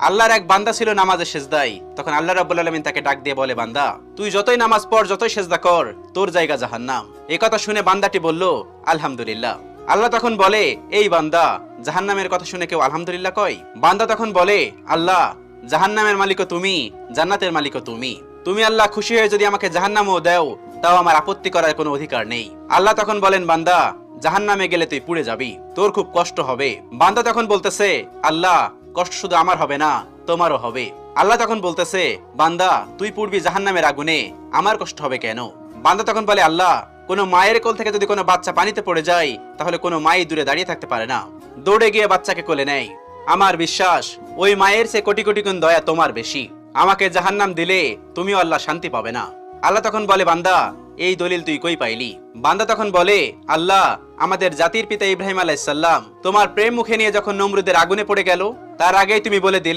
আল্লাহর এক বান্দা ছিল নামাজে সেজদায়। তখন আল্লাহ রাব্বুল আলামিন তাকে ডাক দিয়ে বলে, বান্দা তুই যতই নামাজ পড়, যতই সেজদা কর, তোর জায়গা জাহান্নাম। এই কথা শুনে বান্দাটি বলল, আলহামদুলিল্লাহ। আল্লাহ তখন বলে, এই বান্দা, জাহান্নামের কথা শুনে কেউ আলহামদুলিল্লাহ কয়? বান্দা তখন বলে, আল্লাহ, জাহান্নামের মালিকও তুমি, জান্নাতের মালিকও তুমি। তুমি আল্লাহ খুশি হয়ে যদি আমাকে জাহান্নামও দাও, তাও আমার আপত্তি করার কোনো অধিকার নেই। আল্লাহ তখন বলেন, বান্দা, জাহান্নামে গেলে তুই পুড়ে যাবি, তোর খুব কষ্ট হবে। বান্দা তখন বলতেছে, আল্লাহ, কষ্ট শুধু আমার হবে না, তোমারও হবে। আল্লাহ তখন বলতেছে, বান্দা, তুই পুড়বি জাহান্নামের আগুনে, আমার কষ্ট হবে কেন? বান্দা তখন বলে, আল্লাহ, কোনো মায়ের কোল থেকে যদি কোনো বাচ্চা পানিতে পড়ে যায়, তাহলে কোনো মাই দূরে দাঁড়িয়ে থাকতে পারে না, দৌড়ে গিয়ে বাচ্চাকে কোলে নেয়। আমার বিশ্বাস ওই মায়ের চেয়ে কোটি কোটি গুণ দয়া তোমার বেশি। আমাকে জাহান্নাম দিলে তুমিও আল্লাহ শান্তি পাবে না। আল্লাহ তখন বলে, বান্দা, এই দলিল তুই কই পাইলি? বান্দা তখন বলে, আল্লাহ, আমাদের জাতির পিতা ইব্রাহিম আলাইহিস সালাম তোমার প্রেম মুখে নিয়ে যখন নমরুদের আগুনে পড়ে গেল, তার আগেই তুমি বলে দিলে